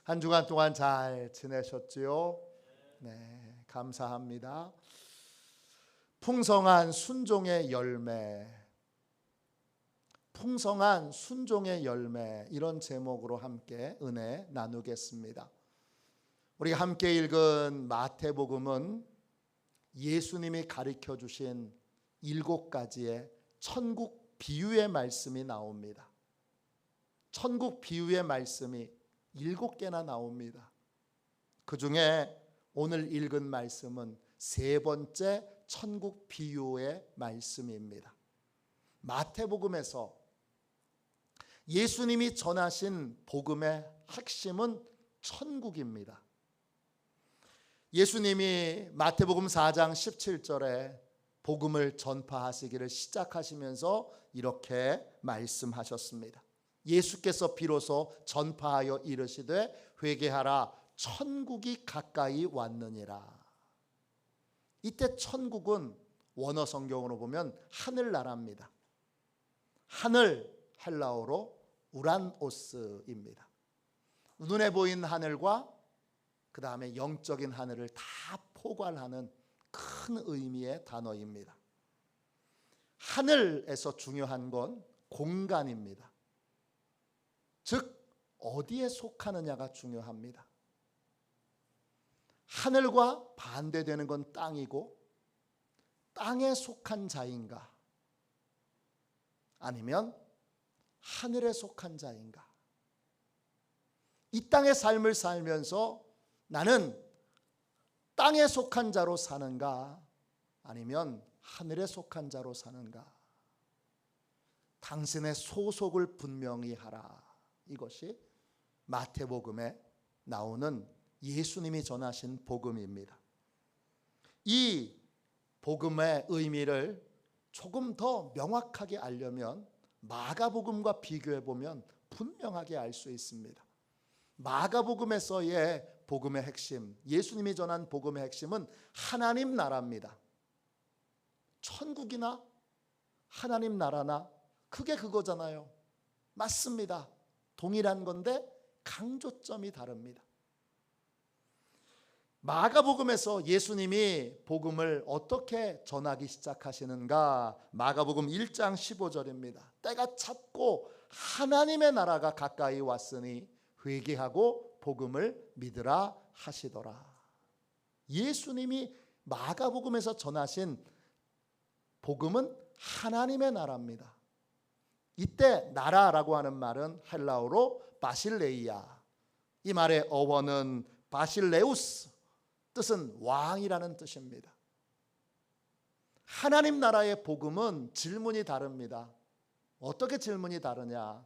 한 주간 동안 잘 지내셨지요? 네, 감사합니다. 풍성한 순종의 열매, 풍성한 순종의 열매, 이런 제목으로 함께 은혜 나누겠습니다. 우리가 함께 읽은 마태복음은 예수님이 가르쳐 주신 7가지의 천국 비유의 말씀이 나옵니다. 천국 비유의 말씀이 7개나 나옵니다. 그 중에 오늘 읽은 말씀은 3번째 천국 비유의 말씀입니다. 마태복음에서 예수님이 전하신 복음의 핵심은 천국입니다. 예수님이 마태복음 4장 17절에 복음을 전파하시기를 시작하시면서 이렇게 말씀하셨습니다. 예수께서 비로소 전파하여 이르시되 회개하라, 천국이 가까이 왔느니라. 이때 천국은 원어 성경으로 보면 하늘나라입니다. 하늘, 헬라어로 우란오스입니다. 눈에 보이는 하늘과 그 다음에 영적인 하늘을 다 포괄하는 큰 의미의 단어입니다. 하늘에서 중요한 건 공간입니다. 즉 어디에 속하느냐가 중요합니다. 하늘과 반대되는 건 땅이고, 땅에 속한 자인가 아니면 하늘에 속한 자인가. 이 땅의 삶을 살면서 나는 땅에 속한 자로 사는가 아니면 하늘에 속한 자로 사는가. 당신의 소속을 분명히 하라. 이것이 마태복음에 나오는 예수님이 전하신 복음입니다. 이 복음의 의미를 조금 더 명확하게 알려면 마가복음과 비교해 보면 분명하게 알 수 있습니다. 마가복음에서의 복음의 핵심, 예수님이 전한 복음의 핵심은 하나님 나라입니다. 천국이나 하나님 나라나 그게 그거잖아요. 맞습니다. 동일한 건데 강조점이 다릅니다. 마가복음에서 예수님이 복음을 어떻게 전하기 시작하시는가? 마가복음 1장 15절입니다. 때가 찼고 하나님의 나라가 가까이 왔으니 회개하고 복음을 믿으라 하시더라. 예수님이 마가복음에서 전하신 복음은 하나님의 나라입니다. 이때 나라라고 하는 말은 헬라어로 바실레이아, 이 말의 어원은 바실레우스, 뜻은 왕이라는 뜻입니다. 하나님 나라의 복음은 질문이 다릅니다. 어떻게 질문이 다르냐?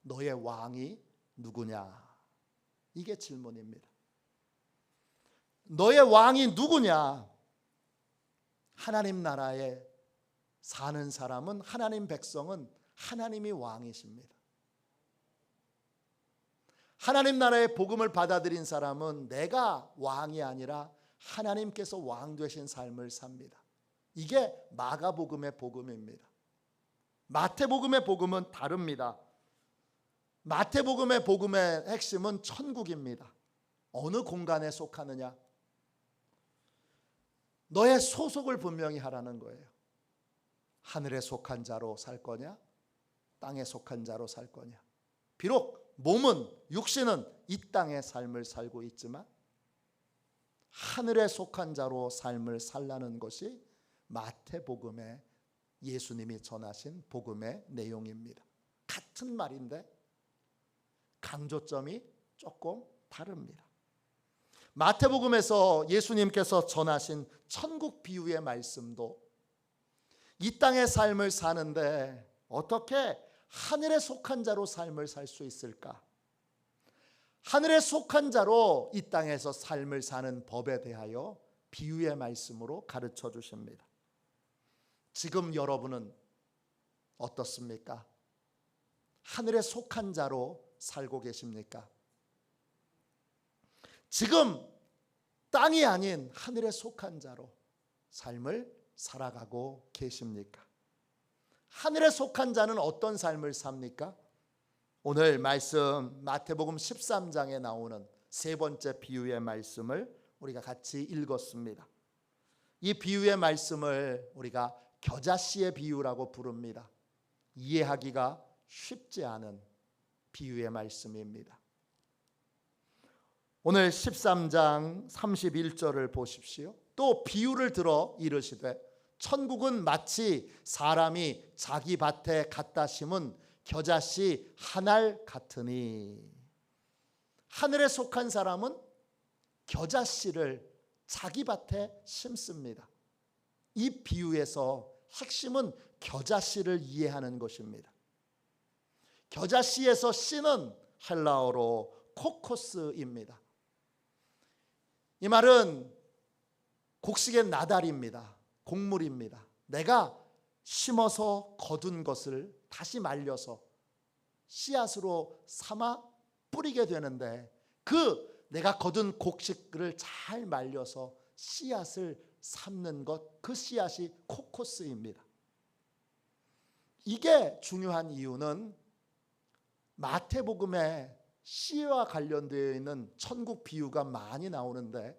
너의 왕이 누구냐? 이게 질문입니다. 너의 왕이 누구냐? 하나님 나라에 사는 사람은, 하나님 백성은 하나님이 왕이십니다. 하나님 나라의 복음을 받아들인 사람은 내가 왕이 아니라 하나님께서 왕 되신 삶을 삽니다. 이게 마가복음의 복음입니다. 마태복음의 복음은 다릅니다. 마태복음의 복음의 핵심은 천국입니다. 어느 공간에 속하느냐? 너의 소속을 분명히 하라는 거예요. 하늘에 속한 자로 살 거냐? 땅에 속한 자로 살 거냐? 비록 몸은, 육신은 이 땅의 삶을 살고 있지만 하늘에 속한 자로 삶을 살라는 것이 마태복음의 예수님이 전하신 복음의 내용입니다. 같은 말인데 강조점이 조금 다릅니다. 마태복음에서 예수님께서 전하신 천국 비유의 말씀도 이 땅의 삶을 사는데 어떻게 하늘에 속한 자로 삶을 살 수 있을까? 하늘에 속한 자로 이 땅에서 삶을 사는 법에 대하여 비유의 말씀으로 가르쳐 주십니다. 지금 여러분은 어떻습니까? 하늘에 속한 자로 살고 계십니까? 지금 땅이 아닌 하늘에 속한 자로 삶을 살아가고 계십니까? 하늘에 속한 자는 어떤 삶을 삽니까? 오늘 말씀 마태복음 13장에 나오는 세 번째 비유의 말씀을 우리가 같이 읽었습니다. 이 비유의 말씀을 우리가 겨자씨의 비유라고 부릅니다. 이해하기가 쉽지 않은 비유의 말씀입니다. 오늘 13장 31절을 보십시오. 또 비유를 들어 이르시되 천국은 마치 사람이 자기 밭에 갖다 심은 겨자씨 한 알 같으니. 하늘에 속한 사람은 겨자씨를 자기 밭에 심습니다. 이 비유에서 핵심은 겨자씨를 이해하는 것입니다. 겨자씨에서 씨는 헬라어로 코코스입니다. 이 말은 곡식의 나달입니다. 곡물입니다. 내가 심어서 거둔 것을 다시 말려서 씨앗으로 삼아 뿌리게 되는데 그 내가 거둔 곡식을 잘 말려서 씨앗을 삼는 것, 그 씨앗이 코코스입니다. 이게 중요한 이유는 마태복음에 씨와 관련되어 있는 천국 비유가 많이 나오는데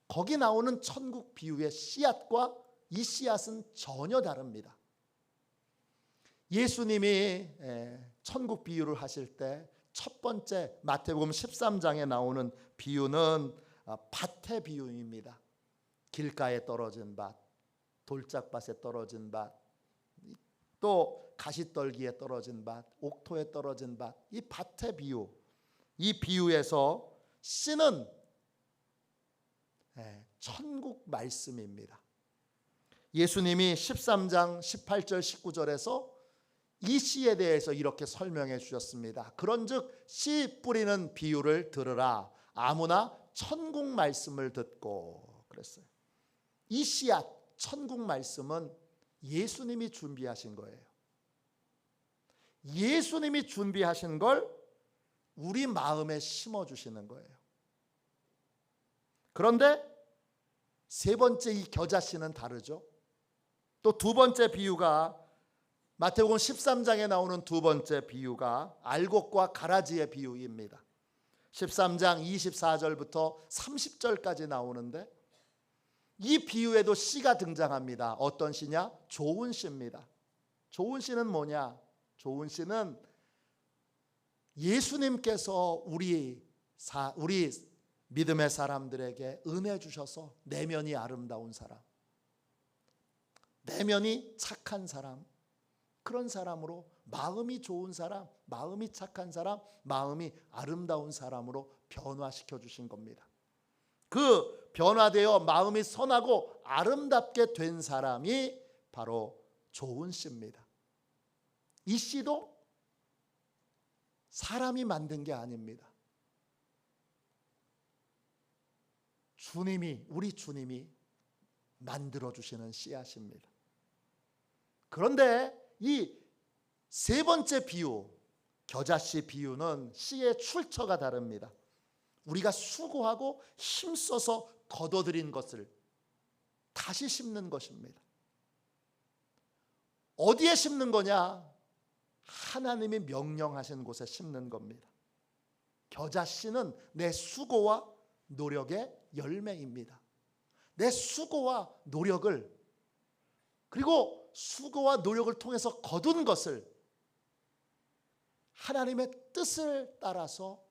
거기 나오는 천국 비유의 씨앗과 이 씨앗은 전혀 다릅니다. 예수님이 천국 비유를 하실 때 첫 번째 마태복음 13장에 나오는 비유는 밭의 비유입니다. 길가에 떨어진 밭, 돌짝밭에 떨어진 밭, 또 가시떨기에 떨어진 밭, 옥토에 떨어진 밭, 이 밭의 비유. 이 비유에서 씨는 천국 말씀입니다. 예수님이 13장 18절 19절에서 이 씨에 대해서 이렇게 설명해 주셨습니다. 그런즉 씨 뿌리는 비유를 들으라. 아무나 천국 말씀을 듣고 그랬어요. 이 씨앗 천국 말씀은 예수님이 준비하신 거예요. 예수님이 준비하신 걸 우리 마음에 심어 주시는 거예요. 그런데 세 번째 이 겨자씨는 다르죠. 또 두 번째 비유가 마태복음 13장에 나오는 두 번째 비유가 알곡과 가라지의 비유입니다. 13장 24절부터 30절까지 나오는데 이 비유에도 씨가 등장합니다. 어떤 씨냐? 좋은 씨입니다. 좋은 씨는 뭐냐? 좋은 씨는 예수님께서 우리 믿음의 사람들에게 은혜 주셔서 내면이 아름다운 사람, 내면이 착한 사람, 그런 사람으로 마음이 좋은 사람, 마음이 착한 사람, 마음이 아름다운 사람으로 변화시켜 주신 겁니다. 그 변화되어 마음이 선하고 아름답게 된 사람이 바로 좋은 씨입니다. 이 씨도 사람이 만든 게 아닙니다. 우리 주님이 만들어 주시는 씨앗입니다. 그런데 이 세 번째 비유, 겨자씨 비유는 씨의 출처가 다릅니다. 우리가 수고하고 힘써서 거둬들인 것을 다시 심는 것입니다. 어디에 심는 거냐? 하나님이 명령하신 곳에 심는 겁니다. 겨자씨는 내 수고와 노력의 열매입니다. 내 수고와 노력을, 그리고 수고와 노력을 통해서 거둔 것을 하나님의 뜻을 따라서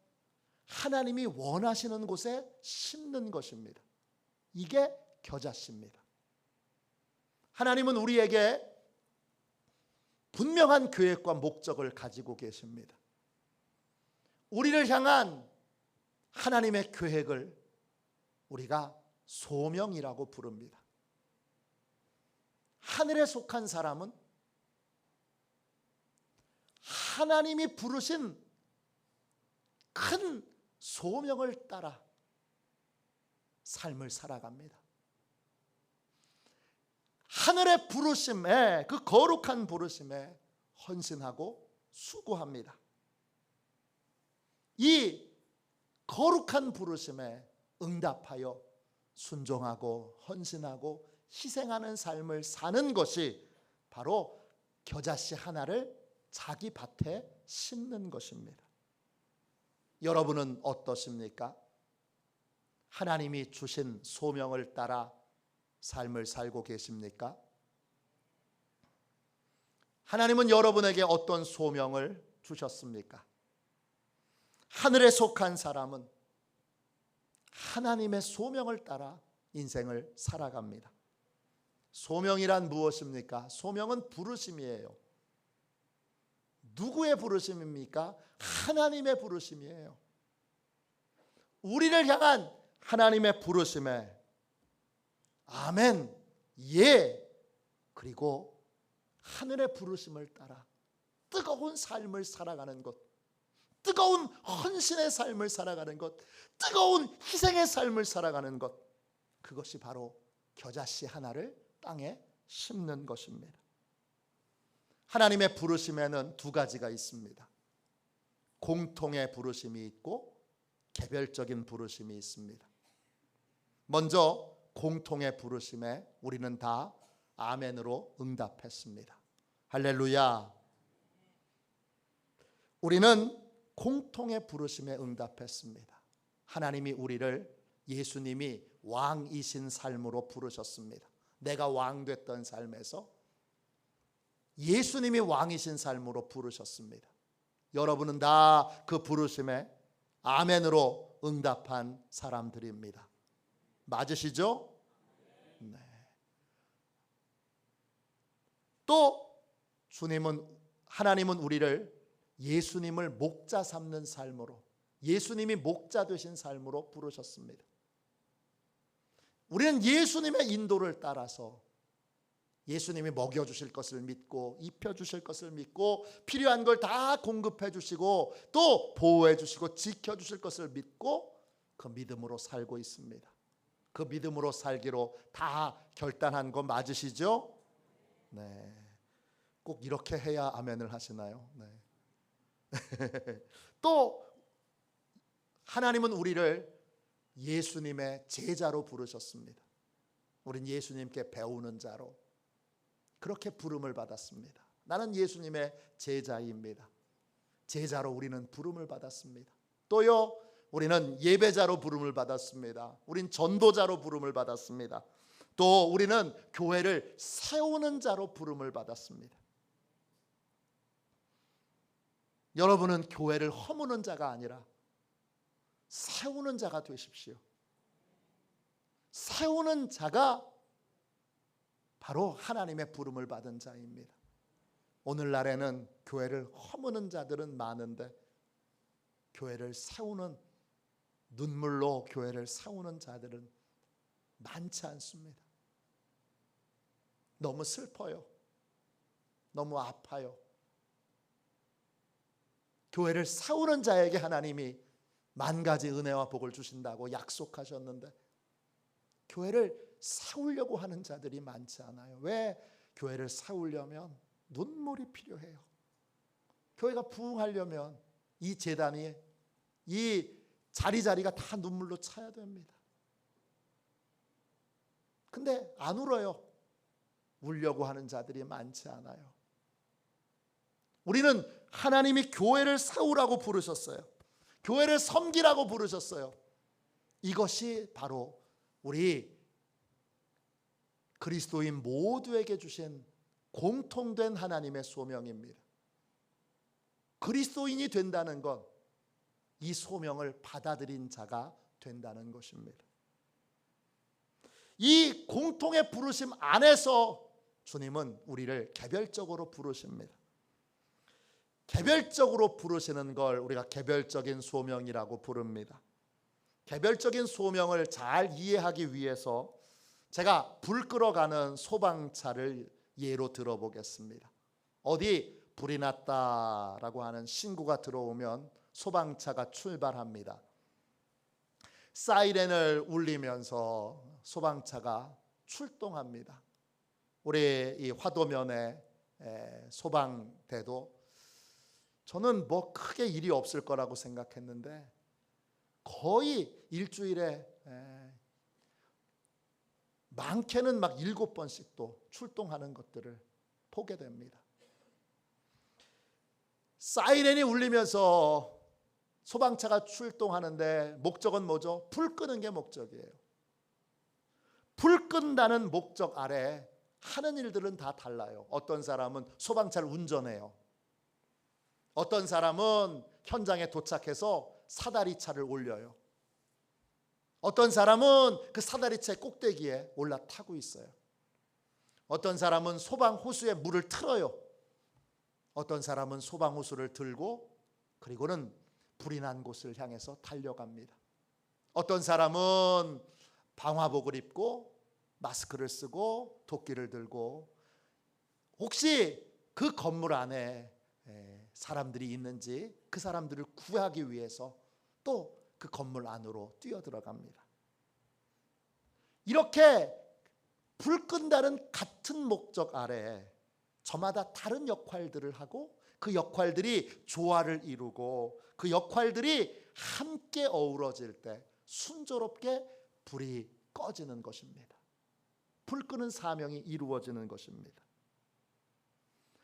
하나님이 원하시는 곳에 심는 것입니다. 이게 겨자씨입니다. 하나님은 우리에게 분명한 계획과 목적을 가지고 계십니다. 우리를 향한 하나님의 계획을 우리가 소명이라고 부릅니다. 하늘에 속한 사람은 하나님이 부르신 큰 소명을 따라 삶을 살아갑니다. 하늘의 부르심에, 그 거룩한 부르심에 헌신하고 수고합니다. 이 거룩한 부르심에 응답하여 순종하고 헌신하고 희생하는 삶을 사는 것이 바로 겨자씨 하나를 자기 밭에 심는 것입니다. 여러분은 어떠십니까? 하나님이 주신 소명을 따라 삶을 살고 계십니까? 하나님은 여러분에게 어떤 소명을 주셨습니까? 하늘에 속한 사람은 하나님의 소명을 따라 인생을 살아갑니다. 소명이란 무엇입니까? 소명은 부르심이에요. 누구의 부르심입니까? 하나님의 부르심이에요. 우리를 향한 하나님의 부르심에 아멘, 예, 그리고 하늘의 부르심을 따라 뜨거운 삶을 살아가는 것, 뜨거운 헌신의 삶을 살아가는 것, 뜨거운 희생의 삶을 살아가는 것, 그것이 바로 겨자씨 하나를 땅에 심는 것입니다. 하나님의 부르심에는 두 가지가 있습니다. 공통의 부르심이 있고 개별적인 부르심이 있습니다. 먼저 공통의 부르심에 우리는 다 아멘으로 응답했습니다. 할렐루야. 우리는 공통의 부르심에 응답했습니다. 하나님이 우리를 예수님이 왕이신 삶으로 부르셨습니다. 내가 왕 됐던 삶에서 예수님이 왕이신 삶으로 부르셨습니다. 여러분은 다 그 부르심에 아멘으로 응답한 사람들입니다. 맞으시죠? 네. 또 하나님은 우리를 예수님을 목자 삼는 삶으로, 예수님이 목자 되신 삶으로 부르셨습니다. 우리는 예수님의 인도를 따라서 예수님이 먹여주실 것을 믿고 입혀주실 것을 믿고 필요한 걸 다 공급해 주시고 또 보호해 주시고 지켜주실 것을 믿고 그 믿음으로 살고 있습니다. 그 믿음으로 살기로 다 결단한 거 맞으시죠? 네. 꼭 이렇게 해야 아멘을 하시나요? 네. 또 하나님은 우리를 예수님의 제자로 부르셨습니다. 우린 예수님께 배우는 자로 그렇게 부름을 받았습니다. 나는 예수님의 제자입니다. 제자로 우리는 부름을 받았습니다. 또요, 우리는 예배자로 부름을 받았습니다. 우린 전도자로 부름을 받았습니다. 또 우리는 교회를 세우는 자로 부름을 받았습니다. 여러분은 교회를 허무는 자가 아니라 세우는 자가 되십시오. 세우는 자가 바로 하나님의 부름을 받은 자입니다. 오늘날에는 교회를 허무는 자들은 많은데 교회를 세우는, 눈물로 교회를 세우는 자들은 많지 않습니다. 너무 슬퍼요. 너무 아파요. 교회를 세우는 자에게 하나님이 만 가지 은혜와 복을 주신다고 약속하셨는데 교회를 세우려고 하는 자들이 많지 않아요. 왜? 교회를 세우려면 눈물이 필요해요. 교회가 부흥하려면 이 제단이, 이 자리자리가 다 눈물로 차야 됩니다. 근데 안 울어요. 울려고 하는 자들이 많지 않아요. 우리는 하나님이 교회를 세우라고 부르셨어요. 교회를 섬기라고 부르셨어요. 이것이 바로 우리 그리스도인 모두에게 주신 공통된 하나님의 소명입니다. 그리스도인이 된다는 건 이 소명을 받아들인 자가 된다는 것입니다. 이 공통의 부르심 안에서 주님은 우리를 개별적으로 부르십니다. 개별적으로 부르시는 걸 우리가 개별적인 소명이라고 부릅니다. 개별적인 소명을 잘 이해하기 위해서 제가 불 끌어가는 소방차를 예로 들어보겠습니다. 어디 불이 났다라고 하는 신고가 들어오면 소방차가 출발합니다. 사이렌을 울리면서 소방차가 출동합니다. 우리 이 화도면의 소방대도 저는 뭐 크게 일이 없을 거라고 생각했는데 거의 일주일에 많게는 막 7번씩도 출동하는 것들을 보게 됩니다. 사이렌이 울리면서 소방차가 출동하는데 목적은 뭐죠? 불 끄는 게 목적이에요. 불 끈다는 목적 아래 하는 일들은 다 달라요. 어떤 사람은 소방차를 운전해요. 어떤 사람은 현장에 도착해서 사다리차를 올려요. 어떤 사람은 그 사다리차 꼭대기에 올라타고 있어요. 어떤 사람은 소방 호수에 물을 틀어요. 어떤 사람은 소방 호수를 들고 그리고는 불이 난 곳을 향해서 달려갑니다. 어떤 사람은 방화복을 입고 마스크를 쓰고 도끼를 들고 혹시 그 건물 안에 사람들이 있는지 그 사람들을 구하기 위해서 또 그 건물 안으로 뛰어들어갑니다. 이렇게 불 끈다는 같은 목적 아래 저마다 다른 역할들을 하고 그 역할들이 조화를 이루고 그 역할들이 함께 어우러질 때 순조롭게 불이 꺼지는 것입니다. 불 끄는 사명이 이루어지는 것입니다.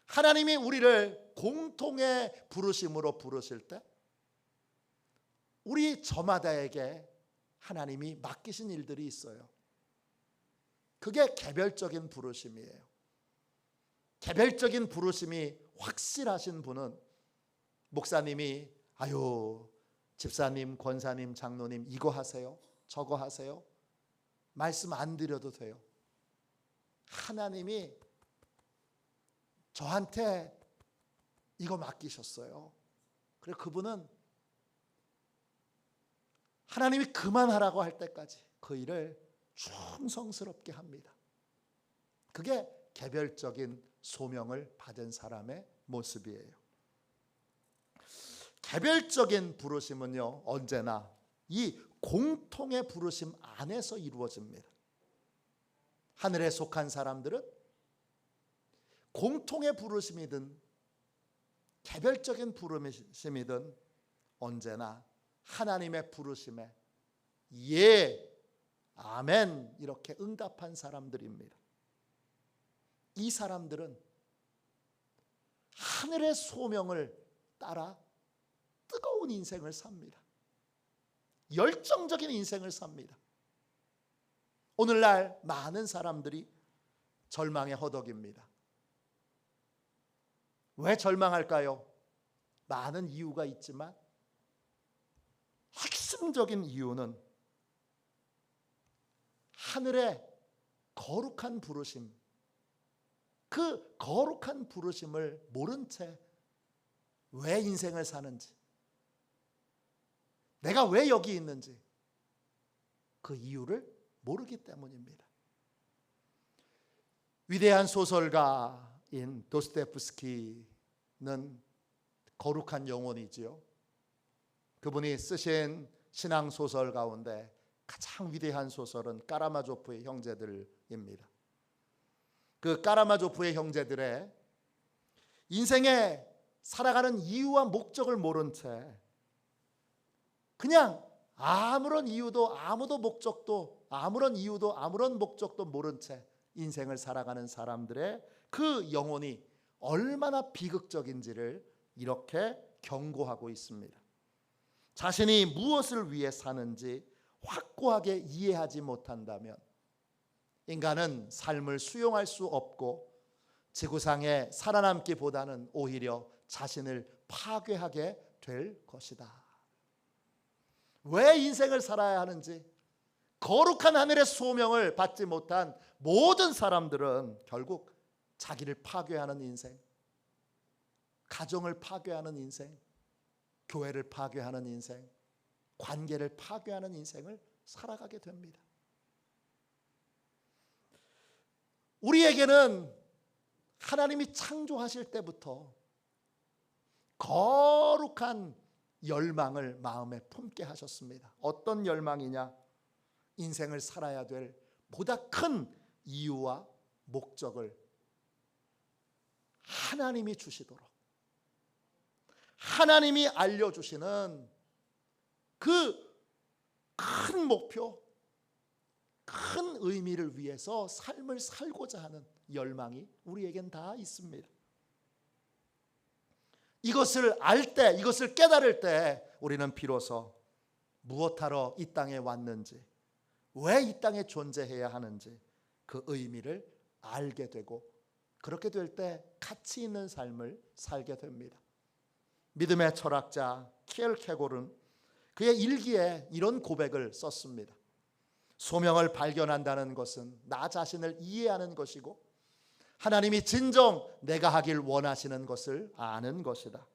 하나님이 우리를 공통의 부르심으로 부르실 때 우리 저마다에게 하나님이 맡기신 일들이 있어요. 그게 개별적인 부르심이에요. 개별적인 부르심이 확실하신 분은 목사님이 아유 집사님, 권사님, 장로님 이거 하세요, 저거 하세요 말씀 안 드려도 돼요. 하나님이 저한테 이거 맡기셨어요. 그래 그분은 하나님이 그만하라고 할 때까지 그 일을 충성스럽게 합니다. 그게 개별적인 소명을 받은 사람의 모습이에요. 개별적인 부르심은요 언제나 이 공통의 부르심 안에서 이루어집니다. 하늘에 속한 사람들은 공통의 부르심이든 개별적인 부르심이든 언제나 하나님의 부르심에 예, 아멘 이렇게 응답한 사람들입니다. 이 사람들은 하늘의 소명을 따라 뜨거운 인생을 삽니다. 열정적인 인생을 삽니다. 오늘날 많은 사람들이 절망에 허덕입니다. 왜 절망할까요? 많은 이유가 있지만 핵심적인 이유는 하늘의 거룩한 부르심, 그 거룩한 부르심을 모른 채 왜 인생을 사는지, 내가 왜 여기 있는지 그 이유를 모르기 때문입니다. 위대한 소설가인 도스토옙스키는 거룩한 영혼이지요. 그분이 쓰신 신앙소설 가운데 가장 위대한 소설은 까라마조프의 형제들입니다. 그 까라마조프의 형제들의 인생에 살아가는 이유와 목적을 모른 채 그냥 아무런 이유도 아무도 목적도 아무런 이유도 아무런 목적도 모른 채 인생을 살아가는 사람들의 그 영혼이 얼마나 비극적인지를 이렇게 경고하고 있습니다. 자신이 무엇을 위해 사는지 확고하게 이해하지 못한다면 인간은 삶을 수용할 수 없고 지구상에 살아남기보다는 오히려 자신을 파괴하게 될 것이다. 왜 인생을 살아야 하는지 거룩한 하늘의 소명을 받지 못한 모든 사람들은 결국 자기를 파괴하는 인생, 가정을 파괴하는 인생, 교회를 파괴하는 인생, 관계를 파괴하는 인생을 살아가게 됩니다. 우리에게는 하나님이 창조하실 때부터 거룩한 열망을 마음에 품게 하셨습니다. 어떤 열망이냐? 인생을 살아야 될 보다 큰 이유와 목적을 하나님이 주시도록, 하나님이 알려주시는 그 큰 목표, 큰 의미를 위해서 삶을 살고자 하는 열망이 우리에겐 다 있습니다. 이것을 알 때, 이것을 깨달을 때 우리는 비로소 무엇하러 이 땅에 왔는지, 왜 이 땅에 존재해야 하는지 그 의미를 알게 되고, 그렇게 될 때 가치 있는 삶을 살게 됩니다. 믿음의 철학자 키엘케고르는 그의 일기에 이런 고백을 썼습니다. 소명을 발견한다는 것은 나 자신을 이해하는 것이고, 하나님이 진정 내가 하길 원하시는 것을 아는 것이다.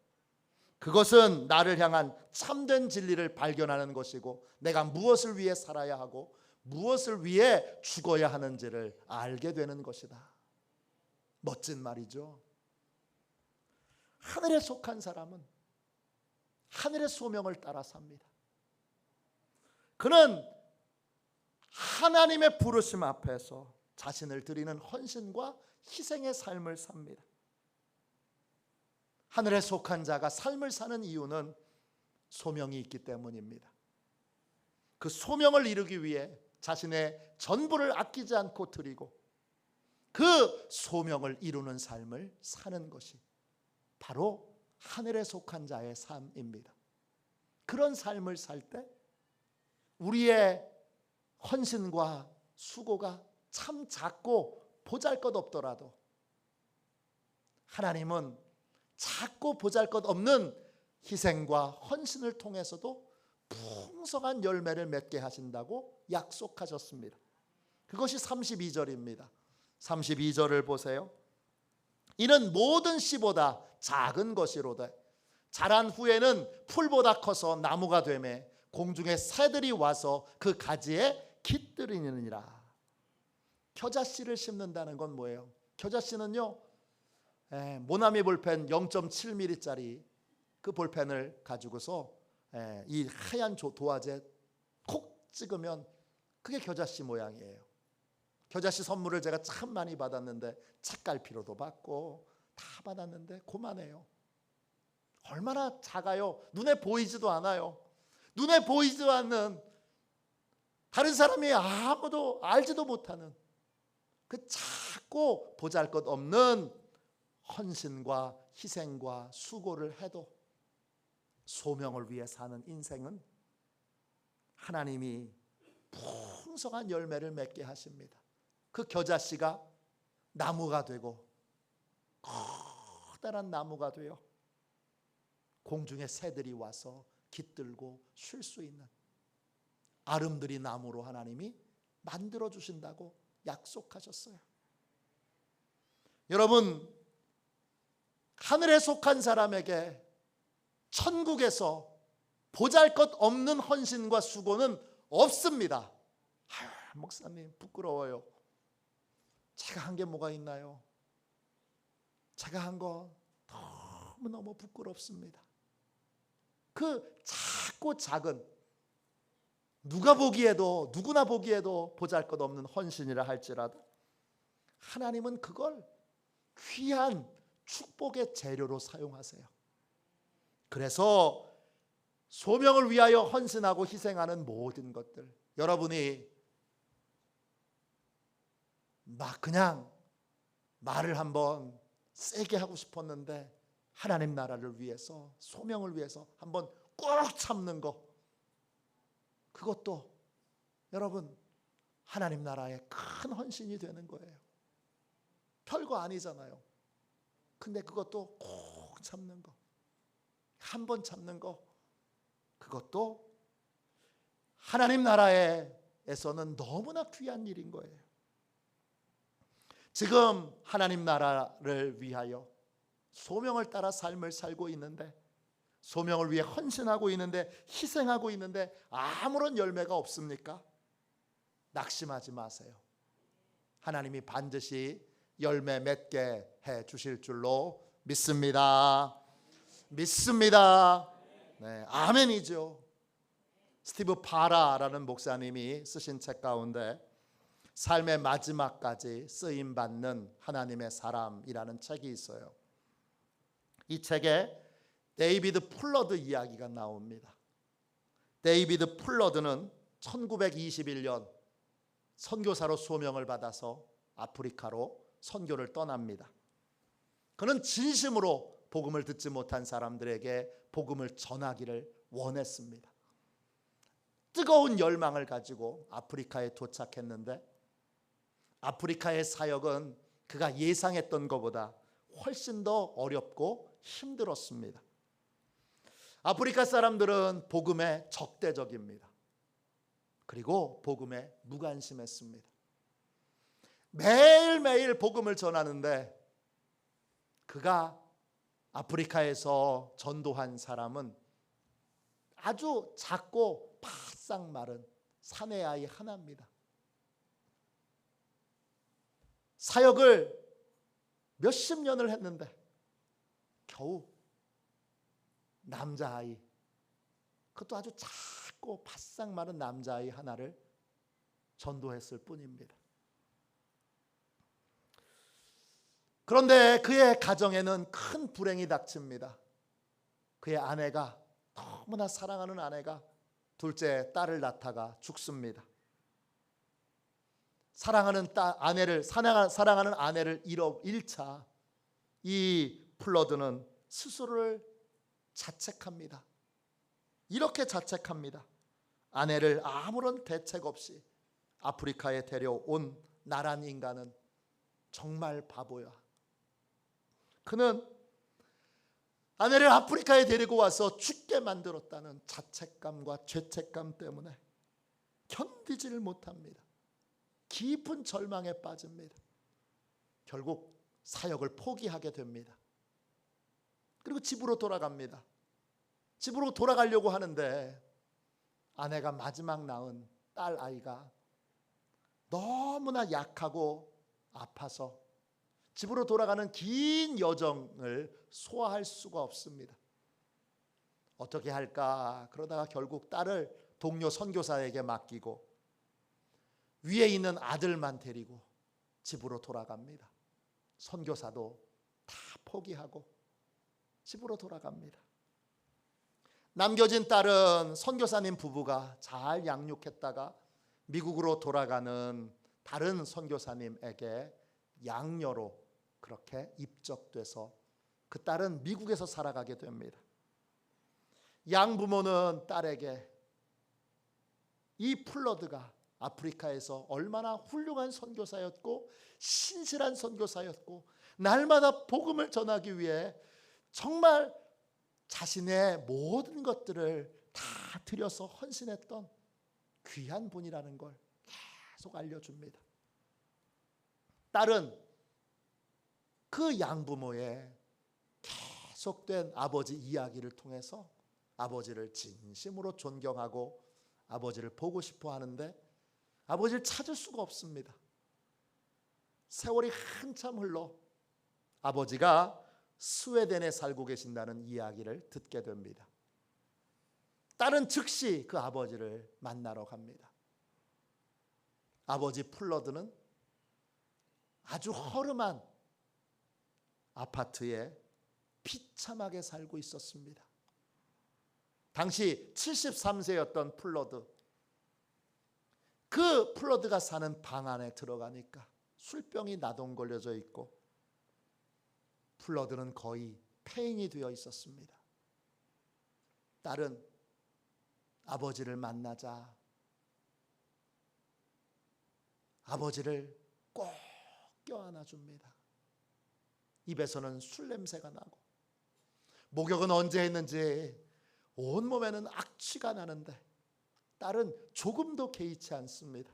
그것은 나를 향한 참된 진리를 발견하는 것이고, 내가 무엇을 위해 살아야 하고 무엇을 위해 죽어야 하는지를 알게 되는 것이다. 멋진 말이죠. 하늘에 속한 사람은 하늘의 소명을 따라 삽니다. 그는 하나님의 부르심 앞에서 자신을 드리는 헌신과 희생의 삶을 삽니다. 하늘에 속한 자가 삶을 사는 이유는 소명이 있기 때문입니다. 그 소명을 이루기 위해 자신의 전부를 아끼지 않고 드리고 그 소명을 이루는 삶을 사는 것이 바로 하늘에 속한 자의 삶입니다. 그런 삶을 살 때 우리의 헌신과 수고가 참 작고 보잘것없더라도 하나님은 작고 보잘것없는 희생과 헌신을 통해서도 풍성한 열매를 맺게 하신다고 약속하셨습니다. 그것이 32절입니다. 32절을 보세요. 이는 모든 씨보다 작은 것이로되 자란 후에는 풀보다 커서 나무가 되매 공중의 새들이 와서 그 가지에 깃들이느니라. 겨자씨를 심는다는 건 뭐예요? 겨자씨는요, 모나미 볼펜 0.7mm짜리 그 볼펜을 가지고서 이 하얀 도화지에 콕 찍으면 그게 겨자씨 모양이에요. 겨자씨 선물을 제가 참 많이 받았는데 책갈피로도 받고 다 받았는데 그만해요. 얼마나 작아요. 눈에 보이지도 않아요. 눈에 보이지도 않는, 다른 사람이 아무도 알지도 못하는 그 작고 보잘것없는 헌신과 희생과 수고를 해도 소명을 위해 사는 인생은 하나님이 풍성한 열매를 맺게 하십니다. 그 겨자씨가 나무가 되고 커다란 나무가 되어 공중의 새들이 와서 깃들고 쉴 수 있는 아름드리 나무로 하나님이 만들어 주신다고 약속하셨어요. 여러분, 하늘에 속한 사람에게 천국에서 보잘것없는 헌신과 수고는 없습니다. 목사님 부끄러워요. 제가 한 게 뭐가 있나요? 제가 한 거 너무너무 부끄럽습니다. 그 작고 작은, 누구나 보기에도 보잘것없는 헌신이라 할지라도 하나님은 그걸 귀한 축복의 재료로 사용하세요. 그래서 소명을 위하여 헌신하고 희생하는 모든 것들, 여러분이 그냥 말을 한번 세게 하고 싶었는데 하나님 나라를 위해서, 소명을 위해서 한번 꾹 참는 거, 그것도 여러분 하나님 나라의 큰 헌신이 되는 거예요. 별거 아니잖아요. 근데 그것도 꾹 참는 거, 한 번 참는 거, 그것도 하나님 나라에서는 너무나 귀한 일인 거예요. 지금 하나님 나라를 위하여 소명을 따라 삶을 살고 있는데, 소명을 위해 헌신하고 있는데, 희생하고 있는데 아무런 열매가 없습니까? 낙심하지 마세요. 하나님이 반드시 열매 맺게 해 주실 줄로 믿습니다. 믿습니다. 네, 아멘이죠. 스티브 파라라는 목사님이 쓰신 책 가운데 삶의 마지막까지 쓰임받는 하나님의 사람이라는 책이 있어요. 이 책에 데이비드 풀러드 이야기가 나옵니다. 데이비드 풀러드는 1921년 선교사로 소명을 받아서 아프리카로 선교를 떠납니다. 그는 진심으로 복음을 듣지 못한 사람들에게 복음을 전하기를 원했습니다. 뜨거운 열망을 가지고 아프리카에 도착했는데 아프리카의 사역은 그가 예상했던 것보다 훨씬 더 어렵고 힘들었습니다. 아프리카 사람들은 복음에 적대적입니다. 그리고 복음에 무관심했습니다. 매일매일 복음을 전하는데 그가 아프리카에서 전도한 사람은 아주 작고 바싹 마른 사내 아이 하나입니다. 사역을 몇십 년을 했는데 겨우 남자아이, 그것도 아주 작고 바싹 마른 남자아이 하나를 전도했을 뿐입니다. 그런데 그의 가정에는 큰 불행이 닥칩니다. 그의 아내가, 너무나 사랑하는 아내가 둘째 딸을 낳다가 죽습니다. 사랑하는 아내를 잃자 이 플러드는 스스로를 자책합니다. 이렇게 자책합니다. 아내를 아무런 대책 없이 아프리카에 데려온 나란 인간은 정말 바보야. 그는 아내를 아프리카에 데리고 와서 죽게 만들었다는 자책감과 죄책감 때문에 견디지를 못합니다. 깊은 절망에 빠집니다. 결국 사역을 포기하게 됩니다. 그리고 집으로 돌아갑니다. 집으로 돌아가려고 하는데 아내가 마지막 낳은 딸 아이가 너무나 약하고 아파서 집으로 돌아가는 긴 여정을 소화할 수가 없습니다. 어떻게 할까? 그러다가 결국 딸을 동료 선교사에게 맡기고 위에 있는 아들만 데리고 집으로 돌아갑니다. 선교사도 다 포기하고 집으로 돌아갑니다. 남겨진 딸은 선교사님 부부가 잘 양육했다가 미국으로 돌아가는 다른 선교사님에게 양녀로 그렇게 입적돼서 그 딸은 미국에서 살아가게 됩니다. 양부모는 딸에게 이 플러드가 아프리카에서 얼마나 훌륭한 선교사였고 신실한 선교사였고 날마다 복음을 전하기 위해 정말 자신의 모든 것들을 다 들여서 헌신했던 귀한 분이라는 걸 계속 알려줍니다. 딸은 그 양부모의 계속된 아버지 이야기를 통해서 아버지를 진심으로 존경하고 아버지를 보고 싶어 하는데 아버지를 찾을 수가 없습니다. 세월이 한참 흘러 아버지가 스웨덴에 살고 계신다는 이야기를 듣게 됩니다. 딸은 즉시 그 아버지를 만나러 갑니다. 아버지 플러드는 아주 허름한 아파트에 비참하게 살고 있었습니다. 당시 73세였던 플러드, 그 플러드가 사는 방 안에 들어가니까 술병이 나동 걸려져 있고 플러드는 거의 폐인이 되어 있었습니다. 딸은 아버지를 만나자 아버지를 꼭 껴안아 줍니다. 입에서는 술 냄새가 나고 목욕은 언제 했는지 온몸에는 악취가 나는데 딸은 조금도 개의치 않습니다.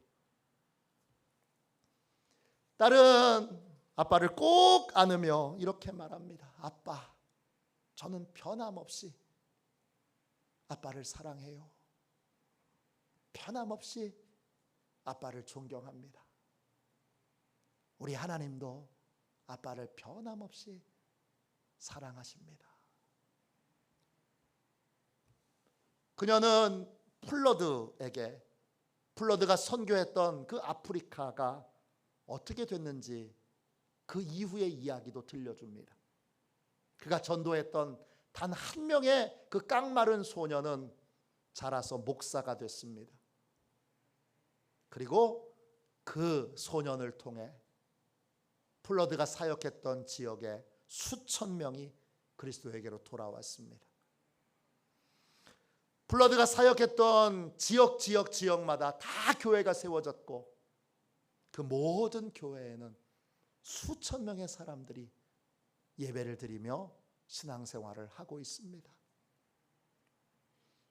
딸은 아빠를 꼭 안으며 이렇게 말합니다. 아빠, 저는 변함없이 아빠를 사랑해요. 변함없이 아빠를 존경합니다. 우리 하나님도 아빠를 변함없이 사랑하십니다. 그녀는 플러드가 선교했던 그 아프리카가 어떻게 됐는지 그 이후의 이야기도 들려줍니다. 그가 전도했던 단 한 명의 그 깡마른 소녀는 자라서 목사가 됐습니다. 그리고 그 소년을 통해 플러드가 사역했던 지역에 수천 명이 그리스도에게로 돌아왔습니다. 플러드가 사역했던 지역마다 다 교회가 세워졌고 그 모든 교회에는 수천 명의 사람들이 예배를 드리며 신앙생활을 하고 있습니다.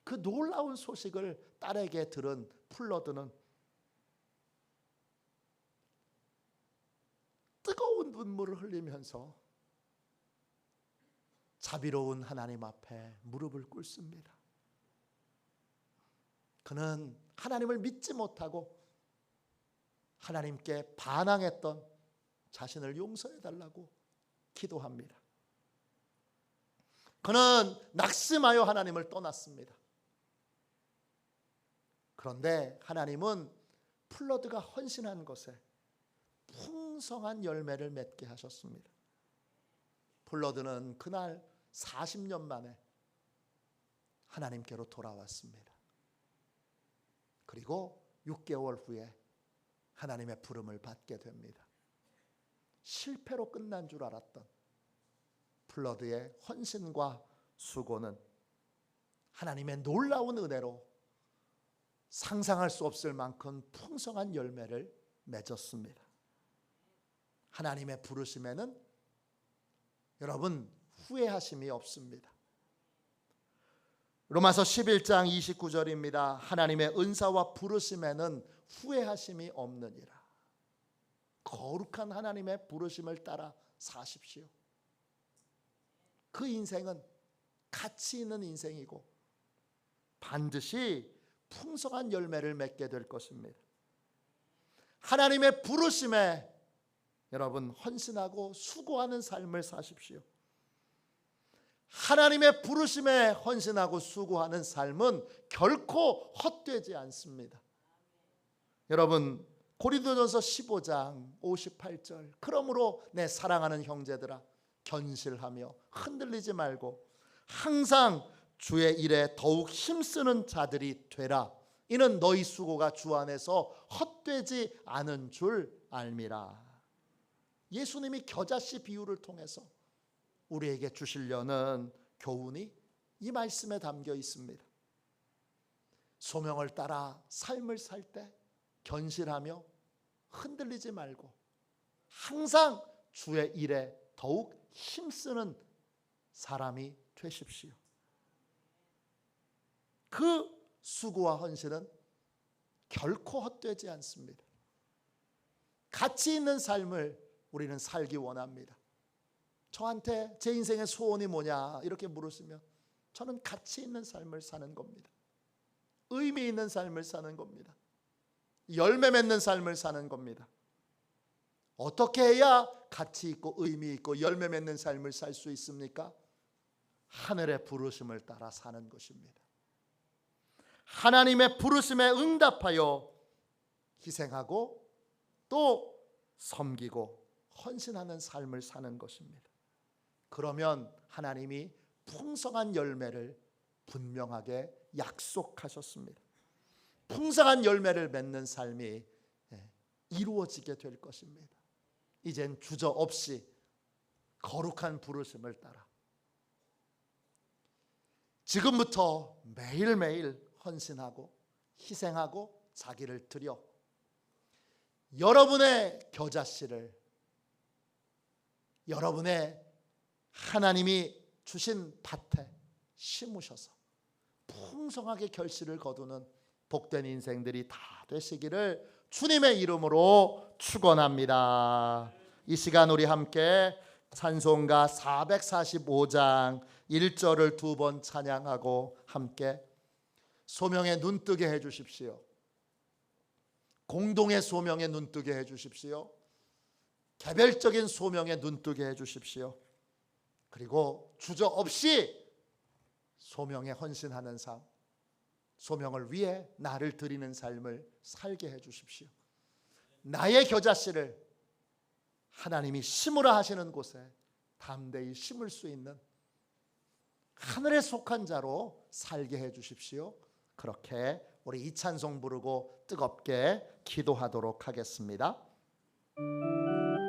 그 놀라운 소식을 딸에게 들은 플러드는 뜨거운 눈물을 흘리면서 자비로운 하나님 앞에 무릎을 꿇습니다. 그는 하나님을 믿지 못하고 하나님께 반항했던 자신을 용서해 달라고 기도합니다. 그는 낙심하여 하나님을 떠났습니다. 그런데 하나님은 플러드가 헌신한 것에 풍성한 열매를 맺게 하셨습니다. 플러드는 그날 40년 만에 하나님께로 돌아왔습니다. 그리고 6개월 후에 하나님의 부름을 받게 됩니다. 실패로 끝난 줄 알았던 플러드의 헌신과 수고는 하나님의 놀라운 은혜로 상상할 수 없을 만큼 풍성한 열매를 맺었습니다. 하나님의 부르심에는 여러분 후회하심이 없습니다. 로마서 11장 29절입니다. 하나님의 은사와 부르심에는 후회하심이 없느니라. 거룩한 하나님의 부르심을 따라 사십시오. 그 인생은 가치 있는 인생이고 반드시 풍성한 열매를 맺게 될 것입니다. 하나님의 부르심에 여러분 헌신하고 수고하는 삶을 사십시오. 하나님의 부르심에 헌신하고 수고하는 삶은 결코 헛되지 않습니다. 여러분 고린도전서 15장 58절 그러므로 내 사랑하는 형제들아 견실하며 흔들리지 말고 항상 주의 일에 더욱 힘쓰는 자들이 되라. 이는 너희 수고가 주 안에서 헛되지 않은 줄 알미라. 예수님이 겨자씨 비유를 통해서 우리에게 주시려는 교훈이 이 말씀에 담겨 있습니다. 소명을 따라 삶을 살 때 견실하며 흔들리지 말고 항상 주의 일에 더욱 힘쓰는 사람이 되십시오. 그 수고와 헌신은 결코 헛되지 않습니다. 가치 있는 삶을 우리는 살기 원합니다. 저한테 제 인생의 소원이 뭐냐 이렇게 물으시면 저는 가치 있는 삶을 사는 겁니다. 의미 있는 삶을 사는 겁니다. 열매 맺는 삶을 사는 겁니다. 어떻게 해야 가치 있고 의미 있고 열매 맺는 삶을 살 수 있습니까? 하늘의 부르심을 따라 사는 것입니다. 하나님의 부르심에 응답하여 희생하고 또 섬기고 헌신하는 삶을 사는 것입니다. 그러면 하나님이 풍성한 열매를 분명하게 약속하셨습니다. 풍성한 열매를 맺는 삶이 이루어지게 될 것입니다. 이젠 주저없이 거룩한 부르심을 따라 지금부터 매일매일 헌신하고 희생하고 자기를 드려 여러분의 겨자씨를 여러분의 하나님이 주신 밭에 심으셔서 풍성하게 결실을 거두는 복된 인생들이 다 되시기를 주님의 이름으로 축원합니다. 이 시간 우리 함께 찬송가 445장 1절을 두 번 찬양하고 함께 소명에 눈뜨게 해 주십시오. 공동의 소명에 눈뜨게 해 주십시오. 개별적인 소명에 눈뜨게 해 주십시오. 그리고 주저없이 소명에 헌신하는 삶, 소명을 위해 나를 드리는 삶을 살게 해 주십시오. 나의 겨자씨를 하나님이 심으라 하시는 곳에 담대히 심을 수 있는 하늘에 속한 자로 살게 해 주십시오. 그렇게 우리 이 찬송 부르고 뜨겁게 기도하도록 하겠습니다.